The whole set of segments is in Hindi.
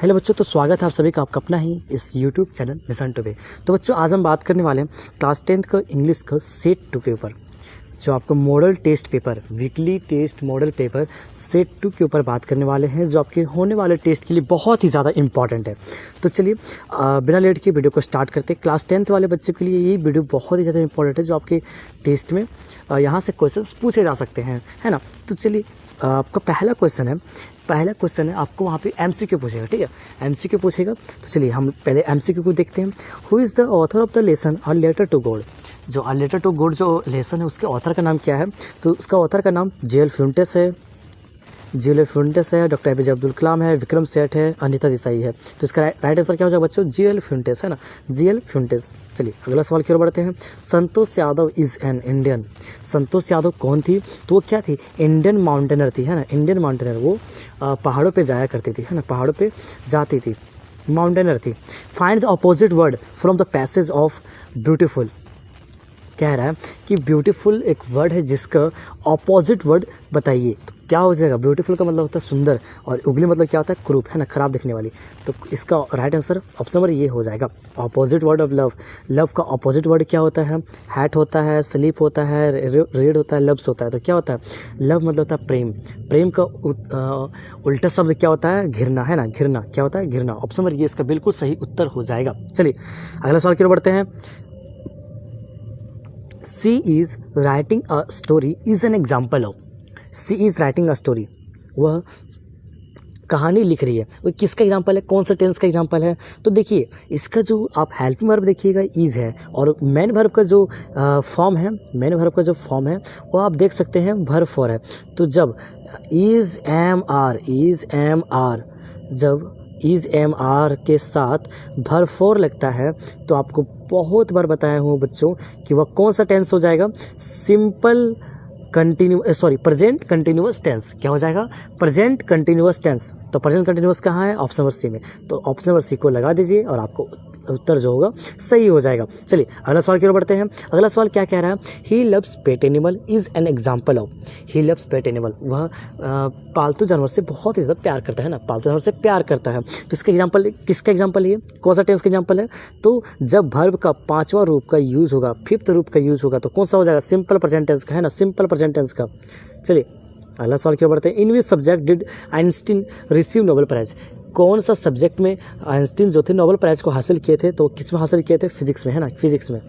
हेलो बच्चों, तो स्वागत है आप सभी का आपका अपना ही इस यूट्यूब चैनल मिशन टू बे। तो बच्चों, आज हम बात करने वाले हैं क्लास 10th का इंग्लिश का सेट 2 के ऊपर, जो आपको model test paper, weekly test model paper set 2 के ऊपर बात करने वाले हैं, जो आपके होने वाले टेस्ट के लिए बहुत ही ज़्यादा इंपॉर्टेंट है। तो चलिए बिना लेट के वीडियो को स्टार्ट करते हैं। क्लास 10th वाले बच्चे के लिए ये वीडियो बहुत ही ज़्यादा इंपॉर्टेंट है, जो आपके टेस्ट में यहाँ से क्वेश्चंस पूछे जा सकते हैं, है ना। तो चलिए आपका पहला क्वेश्चन है आपको वहाँ पे एमसीक्यू पूछेगा, ठीक है, एमसीक्यू पूछेगा। तो चलिए हम पहले एमसीक्यू को देखते हैं। Who is the author of the lesson a letter to God. जो अ लेटर टू गॉड जो लेसन है, उसके ऑथर का नाम क्या है? तो उसका ऑथर का नाम J.L. फ्यूंटेस है, डॉक्टर APJ अब्दुल कलाम है, विक्रम सेठ है, अनीता देसाई है। तो इसका राइट आंसर क्या हो जाएगा बच्चों? J.L. फ्यूंटेस, है ना, J.L. फ्यूंटेस। चलिए अगला सवाल की ओर बढ़ते हैं। Santosh Yadav is an Indian. Santosh Yadav कौन थी? तो वो क्या थी? इंडियन माउंटेनर थी, है ना, इंडियन माउंटेनर। वो पहाड़ों पे जाया करती थी, है ना, पहाड़ों पे जाती थी, माउंटेनर थी। Find the opposite word from the passage of beautiful. कह रहा है कि ब्यूटीफुल एक वर्ड है, जिसका अपोजिट वर्ड बताइए। तो क्या हो जाएगा? ब्यूटीफुल का मतलब होता है सुंदर, और उगली मतलब क्या होता है? क्रूप, है ना, खराब दिखने वाली। तो इसका राइट आंसर ऑप्शन नंबर ये हो जाएगा, opposite word of love. Love का अपोजिट वर्ड क्या होता है? हैट होता है, स्लीप होता है, रेड होता है, लव्स होता है। तो क्या होता है? लव मतलब होता है प्रेम। प्रेम का उल्टा शब्द क्या होता है? घृणा, है ना, घृणा क्या होता है? घृणा। ऑप्शन नंबर ये इसका बिल्कुल सही उत्तर हो जाएगा। चलिए अगला सवाल की ओर बढ़ते हैं। She is writing a story is an example of। She is writing a story, वह कहानी लिख रही है। वो किसका एग्जाम्पल है? कौन सा टेंस का एग्जाम्पल है? तो देखिए इसका जो आप हेल्पिंग वर्ब देखिएगा इज़ है, और मेन वर्ब का जो फॉर्म है, वो आप देख सकते हैं वर्ब फॉर है। तो जब इज़ एम आर जब इज़ एम आर के साथ भर फोर लगता है, तो आपको बहुत बार बताया हूँ बच्चों कि वह कौन सा टेंस हो जाएगा? Present continuous tense. क्या हो जाएगा? Present continuous tense. तो प्रेजेंट कंटिन्यूअस कहाँ है? ऑप्शन नंबर सी में। तो ऑप्शन नंबर सी को लगा दीजिए और आपको उत्तर जो होगा सही हो जाएगा। चलिए अगला सवाल की ओर बढ़ते हैं। अगला सवाल क्या कह रहा है? He loves pet animal is an example of. He loves pet animal, वह पालतू जानवर से बहुत ही ज़्यादा प्यार करता है ना, पालतू जानवर से प्यार करता है। तो इसका एग्जाम्पल किसका एग्जाम्पल है? कौन सा टेंस का एग्जाम्पल है? तो जब वर्ब का 5वां रूप का यूज़ होगा, 5th रूप का यूज़ होगा, तो कौन सा हो जाएगा? सिंपल प्रेजेंट टेंस का, है ना, सिंपल प्रेजेंट टेंस का। चलिए अगला सवाल की ओर बढ़ते हैं। In which subject did Einstein receive Nobel prize. कौन सा सब्जेक्ट में आइंस्टीन जो थे नोबेल प्राइज़ को हासिल किए थे? तो किस में हासिल किए थे? फिजिक्स में, है ना, फिजिक्स में।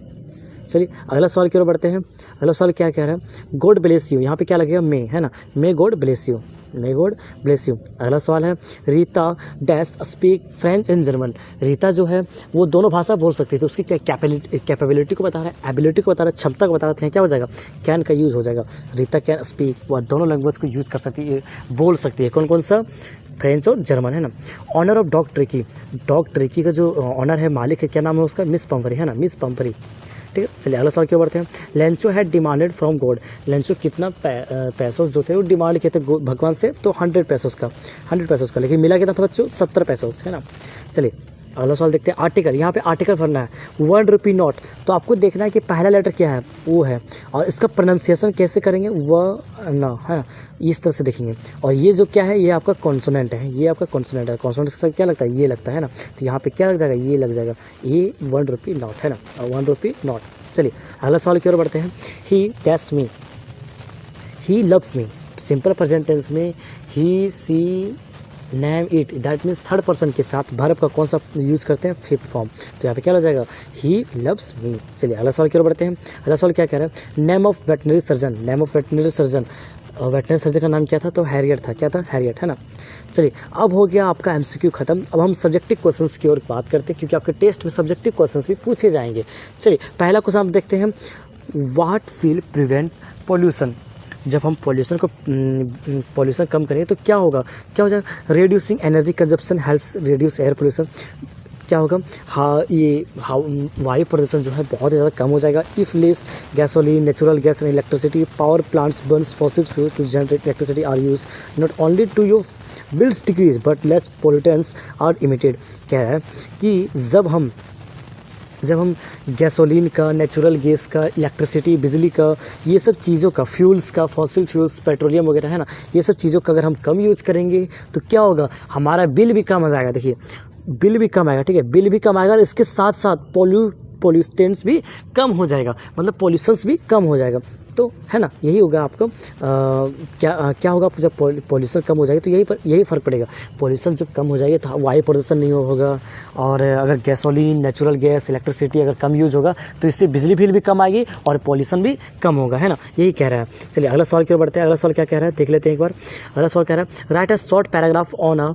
चलिए अगला सवाल की ओर बढ़ते हैं। अगला सवाल क्या कह रहा है? गॉड ब्लेस यू, यहाँ पे क्या लगेगा? मे, है ना, may God bless you, may God bless you. अगला सवाल है Rita dash speak French and German. Rita जो है वो दोनों भाषा बोल सकती थी। उसकी क्या कैपेबिलिटी को बता रहा है, एबिलिटी को बता रहा है, क्षमता को बता रहे हैं। क्या हो जाएगा? कैन का यूज़ हो जाएगा। रीता कैन स्पीक, वह दोनों लैंग्वेज को यूज़ कर सकती है, बोल सकती है। कौन कौन सा? फ्रेंच और जर्मन, है ना। ऑनर ऑफ डॉग ट्रिकी का जो ऑनर है, मालिक है, क्या नाम है उसका? मिस पंपरी, है ना, मिस पंपरी। ठीक है, चलिए अगला सवाल क्यों बढ़ते हैं। Lencho had demanded from God. Lencho कितना पैसों जो थे वो डिमांड किए थे भगवान से? तो 100 पैसों का, लेकिन मिला कितना था बच्चों? 70 पैसों, है ना। चलिए अगला सवाल देखते हैं। आर्टिकल, यहाँ पे आर्टिकल भरना है। 1 रुपी नोट, तो आपको देखना है कि पहला लेटर क्या है, वो है, और इसका प्रोनाउंसिएशन कैसे करेंगे? वह ना, है ना, इस तरह से देखेंगे। और ये जो क्या है, ये आपका कॉन्सोनेंट है, ये आपका कॉन्सोनेंट है। कॉन्सोनेंट के साथ क्या लगता है? ये लगता है ना। तो यहाँ पे क्या लग जाएगा? ये लग जाएगा। ये 1 रुपी नोट, है ना, 1 रुपी नोट। चलिए अगला सवाल की ओर बढ़ते हैं। He dash me, he loves me. Simple present tense में he, she, name, it, that means third person के साथ वर्ब का कौन सा यूज़ करते हैं? 5th form. तो यहाँ पे क्या हो जाएगा? ही लव्स मी। चलिए अगला सवाल की ओर बढ़ते हैं। अगला सवाल क्या कह रहा है? Name of veterinary surgeon. Name of veterinary surgeon, veterinary surgeon का नाम क्या था? तो हैरियट था। क्या था? हैरियट, है ना। चलिए अब हो गया आपका एमसीक्यू खत्म। अब हम सब्जेक्टिव क्वेश्चंस की ओर बात करते हैं, क्योंकि आपके टेस्ट में सब्जेक्टिव क्वेश्चंस भी पूछे जाएंगे। चलिए पहला क्वेश्चन आप देखते हैं। What will prevent pollution. जब हम पॉल्यूशन कम करेंगे तो क्या होगा? क्या हो जाएगा? Reducing energy consumption helps reduce air pollution. क्या होगा? वायु प्रदूषण जो है बहुत ही ज़्यादा कम हो जाएगा। If less gasoline, natural gas and electricity, power plants burns fossil fuel to generate electricity are use not only to your bills decrease but less pollutants are emitted. क्या है कि जब हम जब हम गैसोलीन का, नेचुरल गैस का, इलेक्ट्रिसिटी, बिजली का, ये सब चीज़ों का, फ्यूल्स का, फॉसिल फ्यूल्स, पेट्रोलियम वगैरह है ना, ये सब चीज़ों का अगर हम कम यूज़ करेंगे तो क्या होगा, हमारा बिल भी कम हो जाएगा। देखिए बिल भी कम आएगा, ठीक है, बिल भी कम आएगा और इसके साथ साथ पॉल्यूटेंट्स भी कम हो जाएगा, मतलब पॉल्यूशंस भी कम हो जाएगा। तो है ना, यही होगा आपको क्या होगा, जब पॉल्यूशन कम हो जाएगी तो यही फ़र्क पड़ेगा। पॉल्यूशन जब कम हो जाएगी तो वायु प्रदूषण नहीं होगा, और अगर गैसोलीन, नेचुरल गैस, इलेक्ट्रिसिटी अगर कम यूज़ होगा तो इससे बिजली बिल भी कम आएगी और पॉल्यूशन भी कम होगा, है ना, यही कह रहा है। चलिए अगला सवाल की ओर बढ़ते हैं। अगला सवाल क्या कह रहा है देख लेते हैं एक बार। अगला सवाल कह रहा है right a short paragraph on a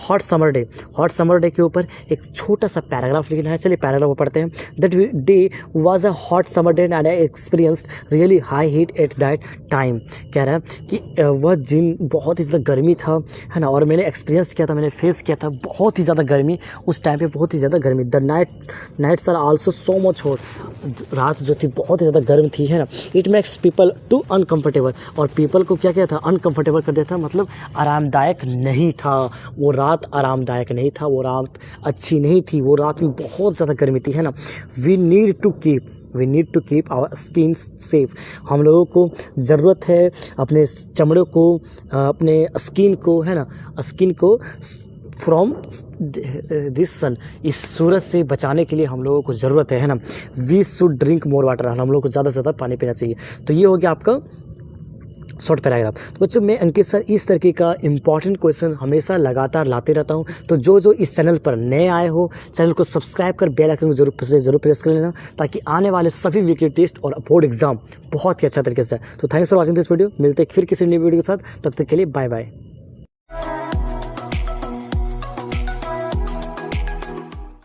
hot summer day. Hot summer day के ऊपर एक छोटा सा पैराग्राफ लिखना है। चलिए पैराग्राफ को पढ़ते हैं। That day was a hot summer day and I experienced really high heat at that time. कह रहा है कि वह दिन बहुत ही ज़्यादा गर्मी था, है ना, और मैंने एक्सपीरियंस किया था, मैंने फेस किया था बहुत ही ज़्यादा गर्मी, उस टाइम पे बहुत ही ज़्यादा गर्मी। The nights are also so much hot. रात जो थी बहुत ही ज़्यादा गर्म थी, है ना। It makes people too uncomfortable, और पीपल को क्या किया था, अनकम्फर्टेबल कर देता, मतलब आरामदायक नहीं था। वो रात आरामदायक नहीं था, वो रात अच्छी नहीं थी, वो रात में बहुत ज़्यादा गर्मी थी, है ना। We need to keep our skin safe. हम लोगों को ज़रूरत है अपने चमड़े को, अपने स्किन को, है ना, स्किन को फ्रॉम दिस सन, इस सूरज से बचाने के लिए हम लोगों को ज़रूरत है ना। We should drink more water, हम लोगों को ज़्यादा से ज़्यादा पानी पीना चाहिए। तो ये हो गया आपका शॉर्ट पैराग्राफ। तो बच्चों मैं अंकित सर इस तरीके का इंपॉर्टेंट क्वेश्चन हमेशा लगातार लाते रहता हूँ। तो जो इस चैनल पर नए आए हो, चैनल को सब्सक्राइब कर बेल आइकन को जरूर प्रेस कर लेना, ताकि आने वाले सभी वीकली टेस्ट और बोर्ड एग्जाम बहुत ही अच्छा तरीके से। तो thanks for watching this video. मिलते हैं फिर किसी नई वीडियो के साथ, तब तक के लिए बाय बाय।